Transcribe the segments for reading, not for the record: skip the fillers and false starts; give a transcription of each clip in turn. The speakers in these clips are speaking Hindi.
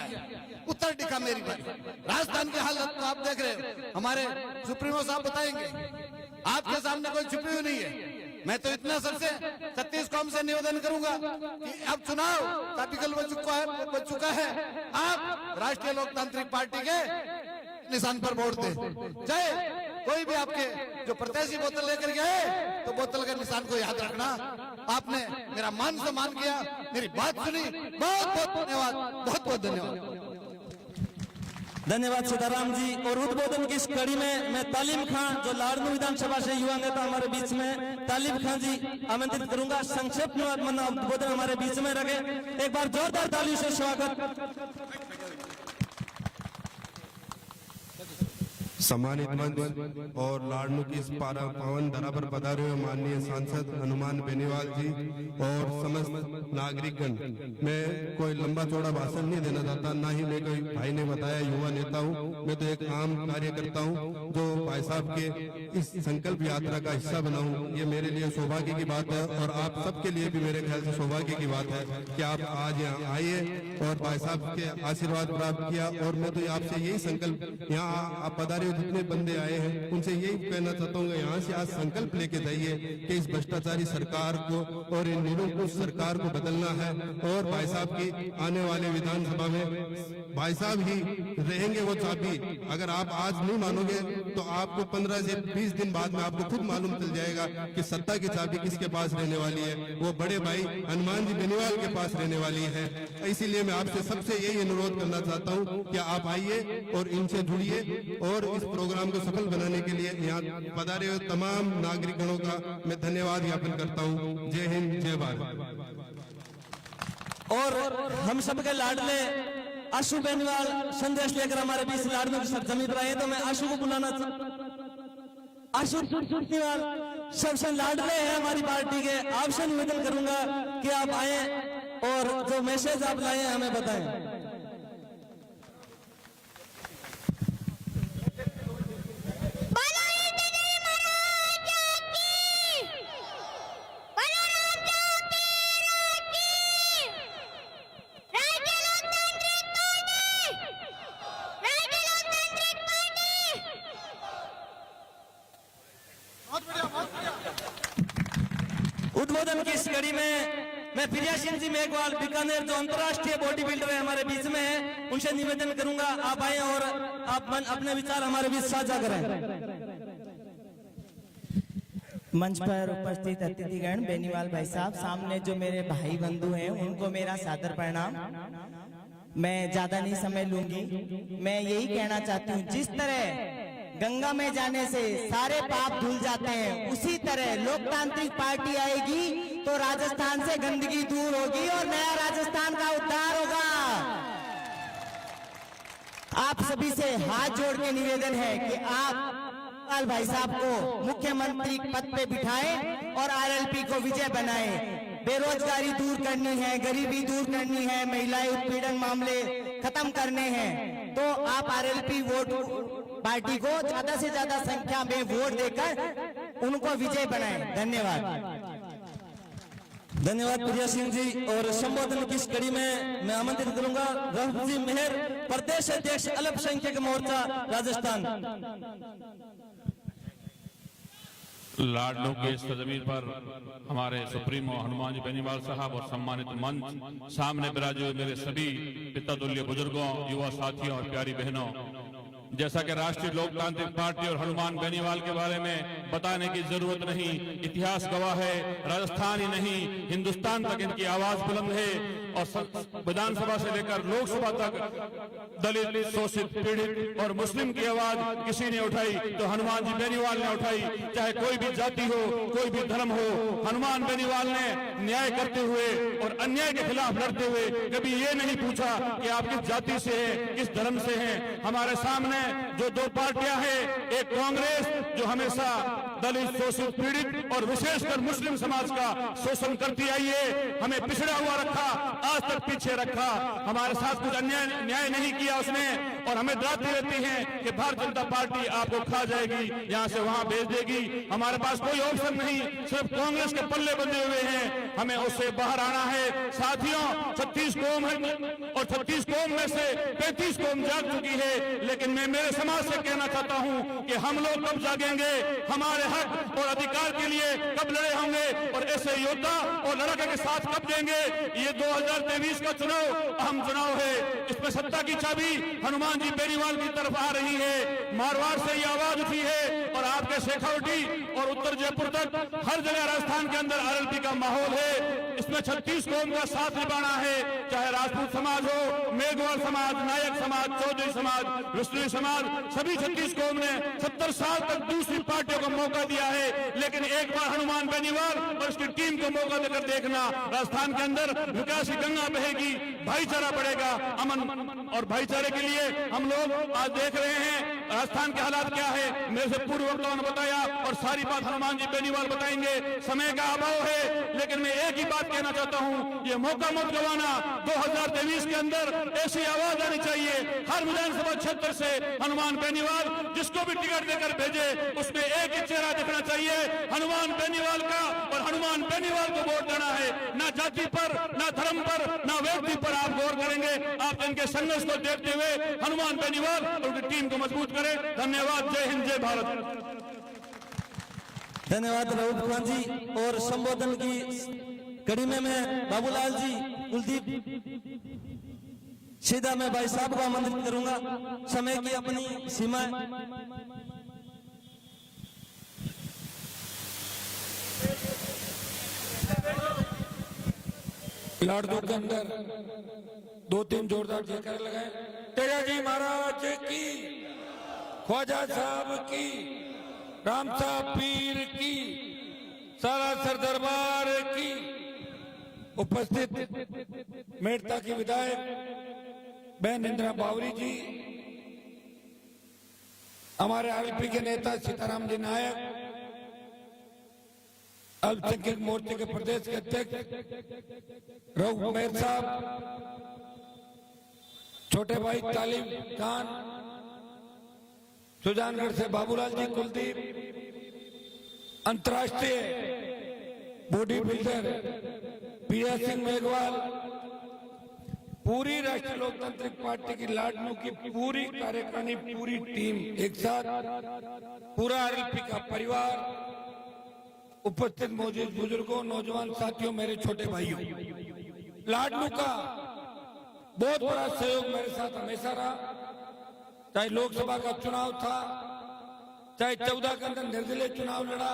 है, उत्तर दिखा मेरी बात। राजस्थान की हालत तो आप देख रहे हो, हमारे सुप्रीमो साहब बताएंगे, आपके सामने कोई छुपी हुई नहीं है। मैं तो इतना सबसे 36 कौम से निवेदन करूंगा कि अब चुनाव टॉपिकल बन चुका है, आप राष्ट्रीय लोकतांत्रिक पार्टी के निशान पर वोट दें। चाहे कोई भी आपके जो प्रत्याशी बोतल लेकर गए तो बोतल के निशान को याद रखना। आपने मेरा मान सम्मान किया, मेरी बात सुनी, बहुत बहुत धन्यवाद, बहुत बहुत धन्यवाद। धन्यवाद सीताराम जी। और उद्बोधन की इस कड़ी में मैं तालिम खां, जो लाड़नू विधानसभा से युवा नेता हमारे बीच में, तालिम खां जी आमंत्रित करूंगा, संक्षिप्त में उद्बोधन हमारे बीच में रखे। एक बार जोरदार तालियों से स्वागत। सम्मानित मंच और लाड़नू की इस पावन धरा पर पधारे हुए माननीय सांसद हनुमान बेनीवाल जी और समस्त नागरिकगण, मैं कोई लंबा चौड़ा भाषण नहीं देना चाहता, ना ही मैं कोई भाई ने बताया युवा नेता हूँ। मैं तो एक आम कार्यकर्ता हूँ जो भाई साहब के इस संकल्प यात्रा का हिस्सा बना हूँ। ये मेरे लिए सौभाग्य की बात है और आप सबके लिए भी मेरे ख्याल से सौभाग्य की बात है कि आप आज यहाँ आइए और भाई साहब के आशीर्वाद प्राप्त किया। और मैं तो आपसे यही संकल्प, यहाँ आप पधारे जितने बंदे आए हैं उनसे यही कहना चाहता हूँ, यहाँ से आज संकल्प लेके जाइए कि इस भ्रष्टाचारी सरकार को और इन निरंकुश सरकार को बदलना है। और भाई साहब की आने वाले विधानसभा में भाई साहब ही रहेंगे वो चाबी। अगर आप आज नहीं मानोगे तो आपको 15 से 20 दिन बाद में आपको खुद मालूम चल जाएगा कि सत्ता की चाबी किसके पास रहने वाली है। वो बड़े भाई हनुमान जी बेनीवाल के पास रहने वाली है। इसीलिए मैं आपसे सबसे यही अनुरोध करना चाहता हूँ कि आप आइए और इनसे जुड़िए और इस प्रोग्राम को सफल बनाने के लिए यहाँ पधारे हुए तमाम नागरिकों का मैं धन्यवाद ज्ञापन करता हूँ। जय हिंद, जय भारत। और हम सबके लाडले आशु बेनीवाल संदेश लेकर हमारे बीच लाडनू की सरजमी पर आए, तो मैं आशु को बुलाना आशु बेनीवाल सबसे लाडले हैं हमारी पार्टी के, आपसे निवेदन करूंगा कि आप आए और जो मैसेज आप लाए हैं हमें बताएं। उद्बोधन की इस कड़ी में मैं प्रिया सिंह जी मेघवाल बीकानेर, जो अंतर्राष्ट्रीय बॉडी बिल्डर है हमारे बीच में है, उनसे निवेदन करूंगा आप आए और आप अपने विचार हमारे बीच साझा करें। मंच पर उपस्थित अतिथिगण, बेनीवाल भाई साहब, सामने जो मेरे भाई बंधु हैं उनको मेरा सादर प्रणाम। मैं ज्यादा नहीं समय लूंगी। मैं यही कहना चाहती हूँ, जिस तरह गंगा में जाने से सारे पाप धुल जाते हैं, उसी तरह लोकतांत्रिक पार्टी आएगी तो राजस्थान से गंदगी दूर होगी और नया राजस्थान का उद्धार होगा। आप सभी से हाथ जोड़ के निवेदन है कि आप भाई साहब को मुख्यमंत्री पद पे बिठाएं और आरएलपी को विजय बनाएं। बेरोजगारी दूर करनी है, गरीबी दूर करनी है, महिलाएं उत्पीड़न मामले खत्म करने हैं, तो आप आरएलपी वोट पार्टी को ज्यादा से ज्यादा संख्या में वोट देकर उनको विजय बनाएं। धन्यवाद। धन्यवाद प्रिया सिंह जी। और संबोधन की इस कड़ी में मैं आमंत्रित करूंगा रफ जी मेहर, प्रदेश अध्यक्ष अल्पसंख्यक मोर्चा राजस्थान। लाडनू के सरजमीन पर हमारे सुप्रीमो हनुमान जी बेनीवाल साहब और सम्मानित मंच, सामने विराजे हुए मेरे सभी पिता तुल्य बुजुर्गों, युवा साथियों और प्यारी बहनों, जैसा कि राष्ट्रीय लोकतांत्रिक पार्टी और हनुमान बेनीवाल के बारे में बताने की जरूरत नहीं, इतिहास गवाह है, राजस्थान ही नहीं हिंदुस्तान तक इनकी आवाज बुलंद है। और विधानसभा से लेकर लोकसभा तक दलित, शोषित, पीड़ित और मुस्लिम की आवाज किसी ने उठाई तो हनुमान जी बेनीवाल ने उठाई। चाहे कोई भी जाति हो, कोई भी धर्म हो, हनुमान बेनीवाल ने न्याय करते हुए और अन्याय के खिलाफ लड़ते हुए कभी ये नहीं पूछा कि आप किस जाति से हैं, किस धर्म से हैं। हमारे सामने जो दो पार्टियां हैं, एक कांग्रेस जो हमेशा दलित, शोषित, पीड़ित और विशेषकर मुस्लिम समाज का शोषण करती आई है। हमें पिछड़ा हुआ रखा, आज तक पीछे रखा, हमारे साथ कुछ न्याय नहीं किया उसने, और हमें डराती रहती है कि भारतीय जनता पार्टी आपको खा जाएगी, यहाँ से वहां भेज देगी। हमारे पास कोई ऑप्शन नहीं, सिर्फ कांग्रेस के पल्ले बंधे हुए हैं, हमें उससे बाहर आना है। साथियों, 36 कौम है और 36 कौम में से 35 कौम जाग चुकी है, लेकिन मैं मेरे समाज से कहना चाहता हूं कि हम लोग कब जागेंगे, हमारे हक और अधिकार के लिए कब लड़े होंगे, और ऐसे योद्धा और लड़ाके के साथ कब देंगे। ये 2023 का चुनाव अहम चुनाव है, इसमें सत्ता की चाबी हनुमान जी बेनीवाल की तरफ आ रही है। मारवाड़ से ये आवाज उठी है और आपके शेखावटी और उत्तर जयपुर तक हर जगह राजस्थान के अंदर आरएलपी का माहौल है। इसमें 36 कौम का साथ निभाना है, चाहे राजपूत समाज हो, मेघवाल समाज, नायक समाज, चौधरी समाज, विष्णु समाज, सभी 36 कौम ने 70 साल तक दूसरी पार्टियों को मौका दिया है, लेकिन एक बार हनुमान बेनीवाल और उसकी टीम को मौका देकर देखना, राजस्थान के अंदर विकास की गंगा बहेगी, भाईचारा बढ़ेगा। अमन और भाईचारे के लिए हम लोग आज देख रहे हैं राजस्थान के हालात क्या है, मेरे से पूर्व वक्ताओं ने बताया और सारी बात हनुमान जी बेनीवाल बताएंगे, समय का अभाव है, लेकिन मैं एक ही बात कहना चाहता हूं, ये मौका मत गवाना। 2023 के अंदर ऐसी आवाज आनी चाहिए हर विधानसभा क्षेत्र से, हनुमान बेनीवाल जिसको भी टिकट देकर भेजे उसमें एक ही चेहरा दिखना चाहिए, हनुमान बेनीवाल का, और हनुमान बेनीवाल को वोट देना है, ना जाति पर, ना धर्म पर, ना व्यक्ति पर आप गौर करेंगे। आप इनके संघर्ष को देखते हुए हनुमान बेनीवाल और उनकी टीम को मजबूत करें। धन्यवाद। जय हिंद, जय भारत। धन्यवाद राहुल खान जी। और संबोधन की कड़ी में मैं बाबूलाल जी, कुलदीप, सीधा मैं भाई साहब को आमंत्रित करूंगा। समय की अपनी सीमा है। लाडू के अंदर 2-3 जोरदार जयकारे लगाए। तेजा जी महाराज की, ख्वाजा साहब की, राम साहब पीर की, सारा सर दरबार की। उपस्थित मेड़ता की विधायक बहन इंदिरा बावरी जी, हमारे आरएलपी के नेता सीताराम जी नायक, अल्पसंख्यक मोर्चे के प्रदेश के अध्यक्ष रघु मेहर साहब, छोटे भाई तालिम खान, सुजानगढ़ से बाबूलाल जी, कुलदीप, अंतर्राष्ट्रीय body builder PS Singh Meghwal, पूरी राष्ट्रीय लोकतांत्रिक पार्टी की लाडनू की पूरी कार्यकारिणी, पूरी टीम एक साथ, पूरा आरएलपी का परिवार, उपस्थित मौजूद बुजुर्गों, नौजवान साथियों, मेरे छोटे भाइयों, लाडनू का बहुत बड़ा सहयोग मेरे साथ हमेशा रहा। चाहे लोकसभा का चुनाव था, चाहे 14 के अंदर निर्दलीय चुनाव लड़ा,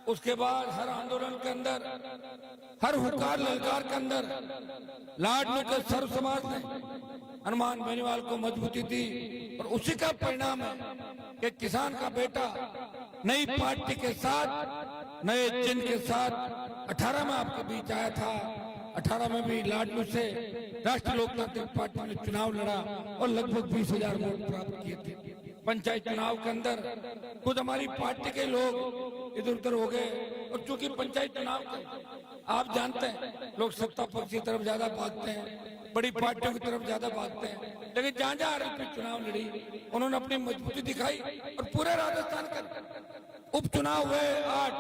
उसके बाद हर आंदोलन के अंदर, हर हुकार ललकार के अंदर लाडनू के सर्व समाज ने हनुमान बेनीवाल को मजबूती दी, और उसी का परिणाम है कि किसान का बेटा नई पार्टी के साथ, नए चिन्ह के साथ 18 में आपके बीच आया था। 18 में भी लाडनू से राष्ट्रीय लोकतांत्रिक पार्टी ने चुनाव लड़ा और लगभग 20,000 वोट प्राप्त किए थे। पंचायत चुनाव के अंदर खुद हमारी पार्टी के लोग इधर उधर हो गए, और चूंकि पंचायत चुनाव आप जानते हैं लोग सत्ता पक्ष की तरफ ज्यादा भागते हैं, बड़ी पार्टियों की तरफ ज्यादा भागते हैं, लेकिन जहां जहां आरएलपी चुनाव लड़ी उन्होंने अपनी मजबूती दिखाई, और पूरे राजस्थान के उपचुनाव हुए 8,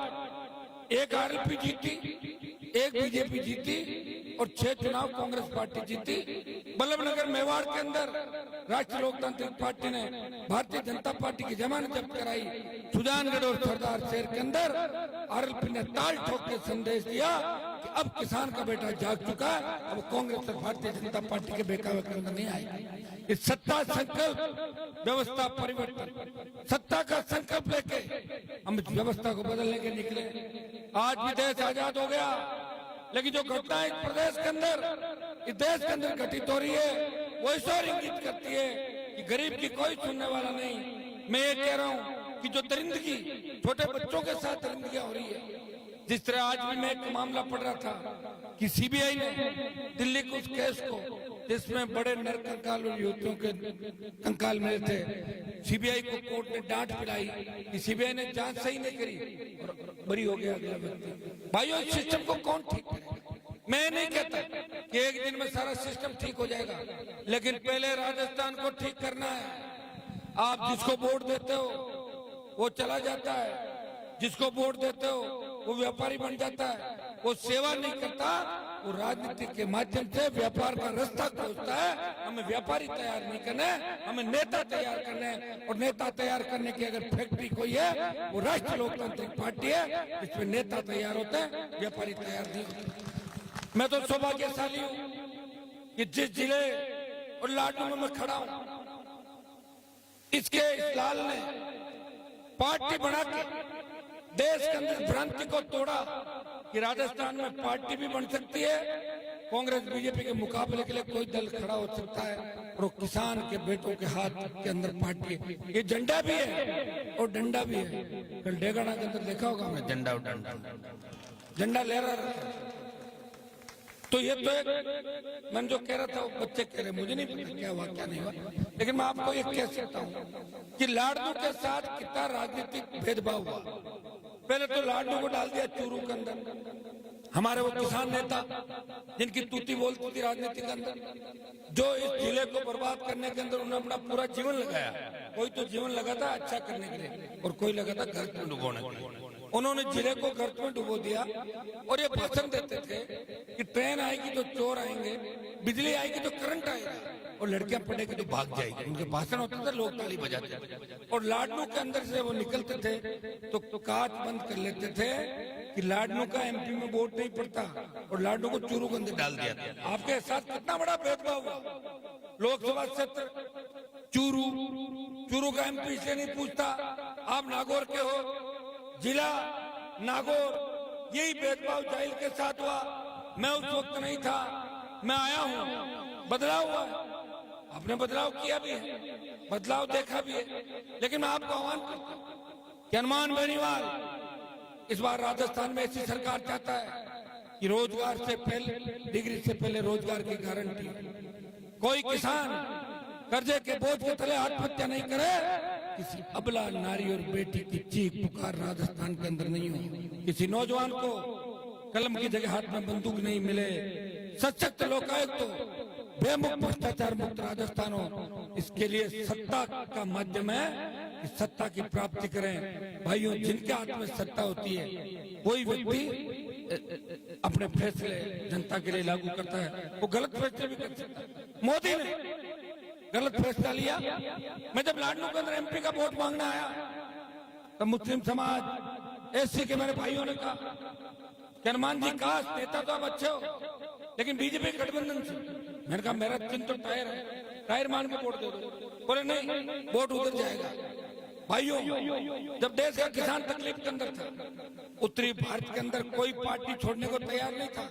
एक आरएलपी जीती, एक बीजेपी जीती, और 6 चुनाव कांग्रेस पार्टी जीती। बल्लभनगर मेवाड़ के अंदर राष्ट्रीय लोकतांत्रिक पार्टी ने भारतीय जनता पार्टी की जमानत जब्त कराई। सुजानगढ़ और सरदार शहर के अंदर आरएलपी ने ताल ठोक के संदेश दिया कि अब किसान का बेटा जाग चुका है, अब कांग्रेस और भारतीय जनता पार्टी के बेकावे के अंदर नहीं आएगी। इस सत्ता संकल्प, व्यवस्था परिवर्तन, सत्ता का संकल्प लेके हम इस व्यवस्था को बदलने के निकले। आज भी देश आजाद हो गया, लेकिन जो घटनाएं प्रदेश के अंदर, इस देश के अंदर घटित हो रही है, वो इस ओर इंगित करती है कि गरीब की कोई सुनने वाला नहीं। मैं ये कह रहा हूँ कि जो दरिंदगी छोटे बच्चों के साथ दरिंदगियां हो रही है, जिस तरह आज भी मैं एक मामला पढ़ रहा था कि सीबीआई ने दिल्ली के उस केस को जिसमें बड़े नर कंकाल और युवतियों के कंकाल मिले थे। सीबीआई को कोर्ट ने डांट पिलाई कि सीबीआई ने जांच सही नहीं करी और बरी हो गया अगला व्यक्ति। भाइयों, इस सिस्टम को कौन ठीक करेगा? मैं नहीं कहता कि एक दिन में सारा सिस्टम ठीक हो जाएगा, लेकिन पहले राजस्थान को ठीक करना है। आप जिसको वोट देते हो वो चला जाता है, जिसको वोट देते हो वो व्यापारी बन जाता है, वो सेवा नहीं करता, वो राजनीति के माध्यम से व्यापार का रास्ता खोजता है। हमें व्यापारी तैयार नहीं करना है, हमें नेता तैयार करना है। और नेता तैयार करने की अगर फैक्ट्री कोई है वो राष्ट्रीय लोकतांत्रिक पार्टी है, इसमें नेता तैयार होते हैं, व्यापारी तैयार नहीं होते। मैं तो सौभाग्यशाली हूँ कि जिस जिले और लाडू में मैं खड़ा हूँ, इसके इस लाल ने पार्टी बना के देश के अंदर भ्रांति को तोड़ा कि राजस्थान में पार्टी भी बन सकती है, कांग्रेस बीजेपी के मुकाबले के लिए कोई दल खड़ा हो सकता है, और वो किसान के बेटों के हाथ के अंदर पार्टी है। ये झंडा भी है और डंडा भी है। कल डेगाना के अंदर देखा होगा हमने, झंडा और डंडा, झंडा लहरा रहा था। तो ये तो एक मैं जो कह रहा था वो बच्चे कह रहे, मुझे नहीं पता क्या हुआ क्या नहीं हुआ, लेकिन मैं आपको ये कह सकता हूँ कि लाडू के साथ कितना राजनीतिक भेदभाव हुआ। पहले तो लाडू को डाल दिया चूरू के अंदर। हमारे वो किसान नेता जिनकी तूती बोलती थी राजनीति के अंदर, जो इस जिले को बर्बाद करने के अंदर उन्होंने अपना पूरा जीवन लगाया। कोई तो जीवन लगा था अच्छा करने के लिए और कोई लगा था घर में डुबोने के लिए। उन्होंने जिले को गर्त में डुबो दिया और ये भाषण देते थे कि ट्रेन आएगी तो चोर आएंगे, बिजली आएगी तो करंट आएगा और लड़कियां पढ़ेगी तो भाग जाएगी। उनके भाषण होते थे, लोग ताली बजाते थे। और लाडनू के अंदर से वो निकलते थे तो कांच बंद कर लेते थे कि लाडनू का एमपी में वोट नहीं पड़ता, और लाडनू को चूरू के अंदर डाल दिया था। आपके साथ कितना बड़ा भेदभाव हुआ। लोकसभा क्षेत्र चूरू का एमपी से नहीं पूछता, आप नागौर के हो, जिला नागौर, यही भेदभाव जाहिल के साथ हुआ। मैं उस वक्त नहीं था, मैं आया हूं, बदलाव हुआ। आपने बदलाव किया भी है, बदलाव देखा भी है, लेकिन मैं आपको आह्वान करता हूं कि हनुमान बेनीवाल इस बार राजस्थान में ऐसी सरकार चाहता है कि रोजगार से पहले, डिग्री से पहले रोजगार की गारंटी। कोई किसान कर्जे के बोझ के तले आत्महत्या नहीं करे, किसी अबला नारी और बेटी की चीख पुकार राजस्थान के अंदर नहीं हो, किसी नौजवान को कलम की जगह हाथ में बंदूक नहीं मिले, सशक्त लोकायुक्त तो बेमुक्त भ्रष्टाचार मुक्त राजस्थान हो। इसके लिए सत्ता का माध्यम है कि सत्ता की प्राप्ति करें। भाइयों, जिनके हाथ में सत्ता होती है कोई व्यक्ति अपने फैसले जनता के लिए लागू करता है, वो गलत फैसले भी कर सकता है। मोदी ने गलत फैसला लिया। मैं जब लाडनू के अंदर एमपी का वोट मांगने आया तब मुस्लिम समाज, एससी के मेरे भाइयों ने कहा कि हनुमान जी काश नेता तो आप अच्छे हो, लेकिन बीजेपी गठबंधन से। मैंने कहा मेरा चिन्ह तो टायर है, टायर मान के वोट दे दो। बोले नहीं, वोट उधर जाएगा। भाइयों, जब देश का किसान तकलीफ के अंदर था, उत्तरी भारत के अंदर कोई पार्टी छोड़ने को तैयार नहीं था।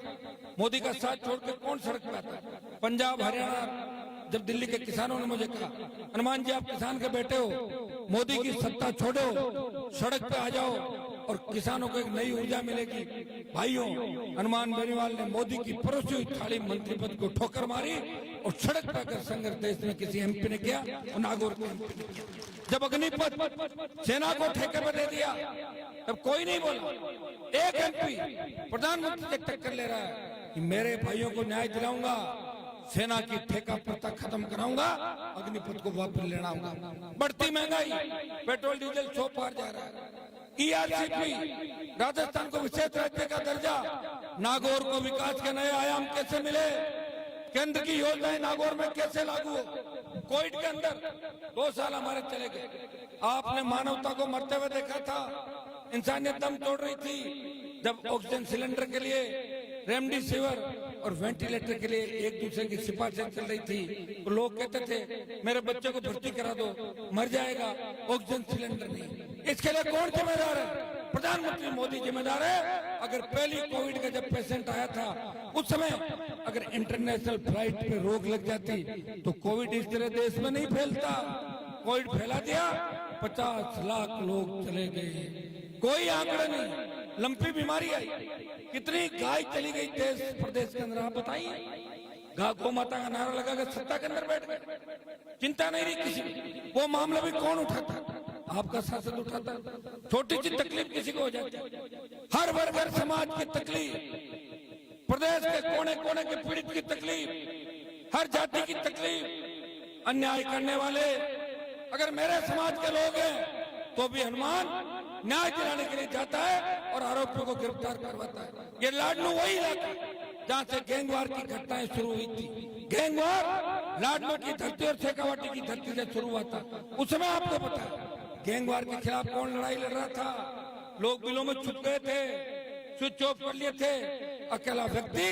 मोदी का साथ छोड़ के कौन सड़क पे आता? पंजाब, हरियाणा, जब दिल्ली के किसानों ने मुझे कहा हनुमान जी आप किसान के बेटे हो, मोदी की सत्ता छोड़ो, सड़क पे आ जाओ और किसानों को एक नई ऊर्जा मिलेगी। भाइयों, हनुमान बेनीवाल ने मोदी की परोसी हुई थाली मंत्री पद को ठोकर मारी और सड़क पर आकर संघर्ष देश में किसी एमपी ने किया और नागौर के एमपी ने किया। जब अग्निपथ सेना को ठेके पर दे दिया तब कोई नहीं बोला। एक एमपी प्रधानमंत्री से टक्कर ले रहा है कि मेरे भाइयों को न्याय दिलाऊंगा, सेना की ठेका प्रथा खत्म कराऊंगा, अग्निपथ को वापस लेना होगा। बढ़ती महंगाई, पेट्रोल डीजल 100 पार जा रहा है। ईआरसीपी, राजस्थान को विशेष राज्य का दर्जा, नागौर को विकास के नए आयाम कैसे मिले, केंद्र की योजनाएं नागौर में कैसे लागू हो। कोविड के अंदर 2 साल हमारे चले गए। आपने मानवता को मरते हुए देखा था, इंसानियत दम तोड़ रही थी। जब ऑक्सीजन सिलेंडर के लिए, रेमडेसिविर और वेंटिलेटर के लिए एक दूसरे की सिफारिशें चल रही थी, तो लोग कहते थे मेरे बच्चे को भर्ती करा दो, मर जाएगा, ऑक्सीजन सिलेंडर नहीं। इसके लिए कौन जिम्मेदार है? प्रधानमंत्री मोदी जिम्मेदार है। अगर पहली कोविड का जब पेशेंट आया था उस समय अगर इंटरनेशनल फ्लाइट पे रोक लग जाती तो कोविड इस तरह देश में नहीं फैलता। कोविड फैला दिया, 50 लाख लोग चले गए, कोई आंकड़ा नहीं। लंपी बीमारी आई, कितनी गाय चली गई देश प्रदेश के अंदर, आप बताइए। गौ माता का नारा लगा के सत्ता के अंदर बैठ गए, चिंता नहीं रही किसी की। वो मामला भी कौन उठाता? आपका सांसद उठाता। छोटी सी तकलीफ किसी को हो जाती, हर वर्ग हर समाज की तकलीफ, प्रदेश के कोने कोने के पीड़ित की तकलीफ, हर जाति की तकलीफ, अन्याय करने वाले अगर मेरे समाज के लोग हैं तो भी हनुमान न्याय दिलाने के लिए जाता है और आरोपियों को गिरफ्तार करवाता है। ये लाडनू वही इलाका जहां से गैंगवार की घटनाएं शुरू हुई थी। गैंगवार लाडनू की धरती और शेखावाटी की धरती से शुरू हुआ था। उस समय आपको पता है गैंगवार के खिलाफ कौन लड़ाई लड़ रहा था? लोग बिलों में छुप गए थे, स्विच ऑफ कर लिए थे। अकेला व्यक्ति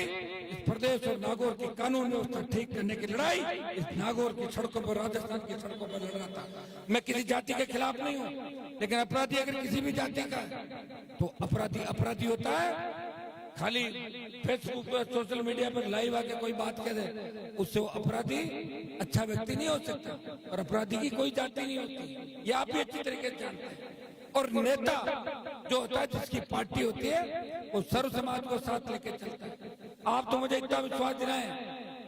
इस प्रदेश और नागौर की कानून व्यवस्था ठीक करने की लड़ाई इस नागौर की सड़कों पर, राजस्थान की सड़कों पर लड़ रहा था। मैं किसी जाति के खिलाफ नहीं हूँ, लेकिन अपराधी अगर किसी भी जाति का है तो अपराधी अपराधी होता है। खाली फेसबुक पर, सोशल मीडिया पर लाइव आके कोई बात कह दे, उससे वो अपराधी अच्छा व्यक्ति नहीं हो सकता। और अपराधी की कोई जाति नहीं होती, ये आप भी अच्छी तरीके से जानते हैं। और नेता जो होता है, जिसकी पार्टी होती है, वो सर्व समाज को साथ लेके चलता है। आप तो मुझे इतना विश्वास दिलाएं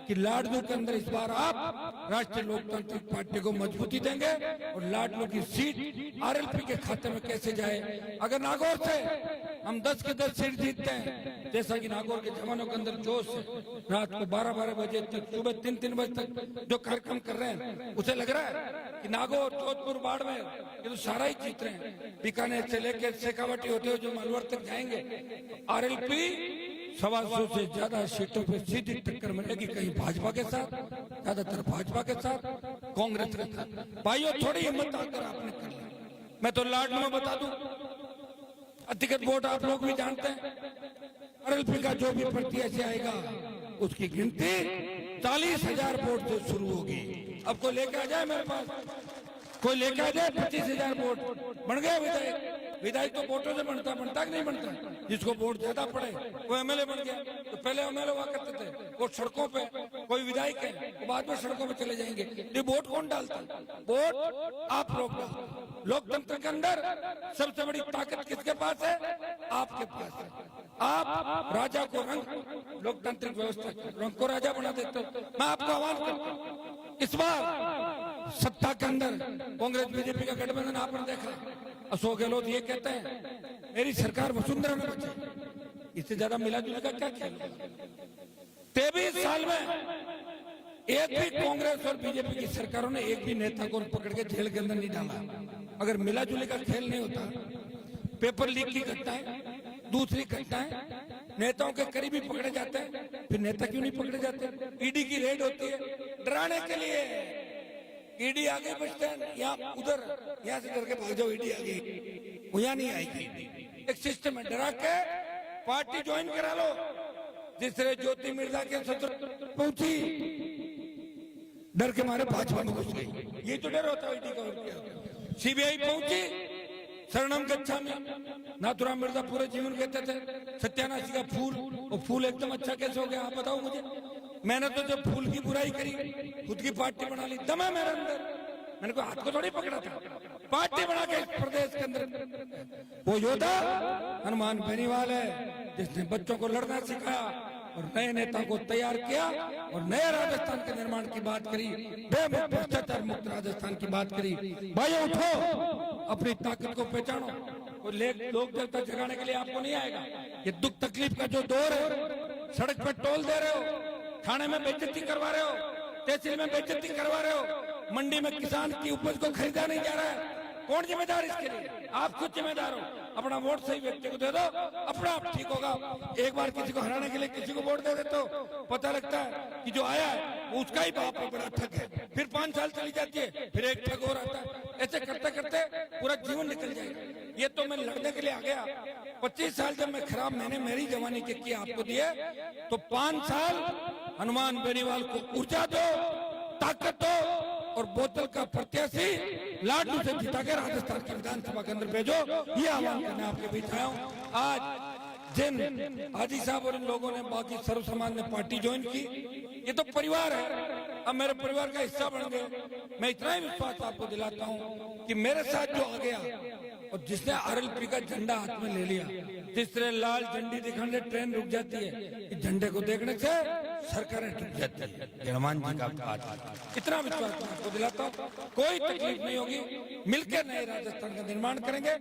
कि लाडनू के अंदर इस बार आप राष्ट्रीय लोकतांत्रिक पार्टी को मजबूती देंगे और लाडनू की सीट आरएलपी के खाते में कैसे जाए। अगर नागौर से हम 10 के 10 सीट जीतते हैं, जैसा कि नागौर के जवानों के अंदर जोश है, रात को 12-12 बजे तक, सुबह 3-3 बजे तक जो कार्यक्रम कर रहे हैं, उसे लग रहा है कि नागौर, जोधपुर, बाड़मेर ये तो सारा ही जीत रहे हैं। बीकानेर से लेकर शेखावाटी होते हुए जो अलवर तक जाएंगे, आरएलपी 125 से ज्यादा सीटों पे सीधी टक्कर मिलेगी। कहीं भाजपा के साथ, ज्यादातर भाजपा के साथ, कांग्रेस के साथ। भाइयों, थोड़ी हिम्मत आकर आपने कर ली। मैं तो लाडनू में बता दूं, अधिकृत वोट आप लोग भी जानते हैं। आरएलपी का जो भी प्रत्याशी आएगा उसकी गिनती 40,000 वोट से शुरू होगी। अब कोई लेकर आ जाए मेरे पास, कोई लेकर आ जाए 25,000 वोट, बन गया विधायक। विधायक तो वोटों से बनता कि नहीं बनता? जिसको वोट ज्यादा पड़े वो एमएलए बन गया। तो पहले एमएलए हुआ करते थे, वो सड़कों पे, कोई विधायक है वो बाद में सड़कों पे चले जाएंगे। ये वोट कौन डालता? वोट आप लोग डालते। लोकतंत्र के अंदर सबसे बड़ी ताकत किसके पास है? आपके पास है। आप राजा को रंग, लोकतांत्रिक व्यवस्था रंग को राजा बना देते हो। मैं आपको आह्वान करता हूं, इस बार सत्ता के अंदर कांग्रेस बीजेपी का गठबंधन आपने देखा। अशोक गहलोत ये कहते हैं मेरी सरकार वसुंधरा में बचे। इससे ज्यादा मिला जुला का क्या खेल? 23 साल में एक भी कांग्रेस और बीजेपी की सरकारों ने एक भी नेता को पकड़ के जेल के अंदर नहीं डाला। अगर मिला जुले का खेल नहीं होता, पेपर लीक की घटनाएं, दूसरी घटनाएं, नेताओं के करीबी पकड़े जाते हैं, फिर नेता क्यों नहीं पकड़े जाते? ईडी की रेड होती है डराने के लिए। ईडी आ गई बस स्टैंड, यहाँ उधर, यहाँ से डर के भाग जाओ, ईडी आ गई, वो यहाँ नहीं आएगी। एक सिस्टम है, डरा के पार्टी ज्वाइन करा लो। जिस तरह ज्योति मिर्जा के सत्र पहुंची, डर के मारे भाजपा में घुस गई। ये तो डर होता है ईडी का। और क्या? सीबीआई पहुंची, शरणम गच्छामि। नाथुराम मिर्जा पूरे जीवन कहते थे सत्यानाशी का फूल, वो फूल एकदम अच्छा कैसे हो गया? आप बताओ मुझे। मैंने तो जब फूल की बुराई करी, खुद की पार्टी बना ली। दम है मेरे अंदर, मैंने कोई हाथ को थोड़ी पकड़ा था, पार्टी बना के प्रदेश के अंदर। वो योद्धा हनुमान बेनीवाल है, जिसने बच्चों को लड़ना सिखाया और नए नेता को तैयार किया और नए राजस्थान के निर्माण की बात करी, बेमुक्त भ्रष्टाचार मुक्त राजस्थान की बात करी। भाई उठो, अपनी ताकत को पहचानो। लोक देवता जगाने के लिए आपको नहीं आएगा। ये दुख तकलीफ का जो दौर है, सड़क पर टोल दे रहे हो, थाने में बेइज्जती करवा रहे हो, तहसील में बेइज्जती करवा रहे हो, मंडी में किसान की उपज को खरीदा नहीं जा रहा है। कौन जिम्मेदार इसके लिए? आप खुद जिम्मेदार हो। अपना वोट सही व्यक्ति को दे दो, अपना आप ठीक होगा। एक बार किसी को हराने के लिए किसी को वोट दे देते हो, पता लगता है कि जो आया है वो उसका ही बाप है, बड़ा ठग है। फिर 5 साल चली जाती है, फिर एक ठग और आता है। ऐसे करते करते पूरा जीवन निकल जाएगा। ये तो मैं लड़ने के लिए आ गया। 25 साल जब मैं खराब, मैंने मेरी जवानी के किए आपको दिए, तो 5 साल हनुमान बेनीवाल को ऊर्जा दो, ताकत दो और बोतल का प्रत्याशी लाडनू से जिता के राजस्थान की विधानसभा के अंदर भेजो। ये आह्वान करने आपके बीच आया हूँ। आज जिन हाजी साहब और इन लोगों ने, बाकी सर्व समाज ने पार्टी ज्वाइन की, ये तो परिवार है, अब मेरे परिवार का हिस्सा बन गए। मैं इतना ही विश्वास आपको दिलाता हूँ कि मेरे साथ जो आ गया और जिसने आरएलपी का झंडा हाथ में ले लिया, जिस तरह लाल झंडी दिखाने से ट्रेन रुक जाती है, इस झंडे को देखने से सरकारें रुक जाती है। हनुमान जी का पाठ, इतना विश्वास मैं आपको दिलाता हूँ, कोई तकलीफ नहीं होगी। मिलकर नए राजस्थान का निर्माण करेंगे।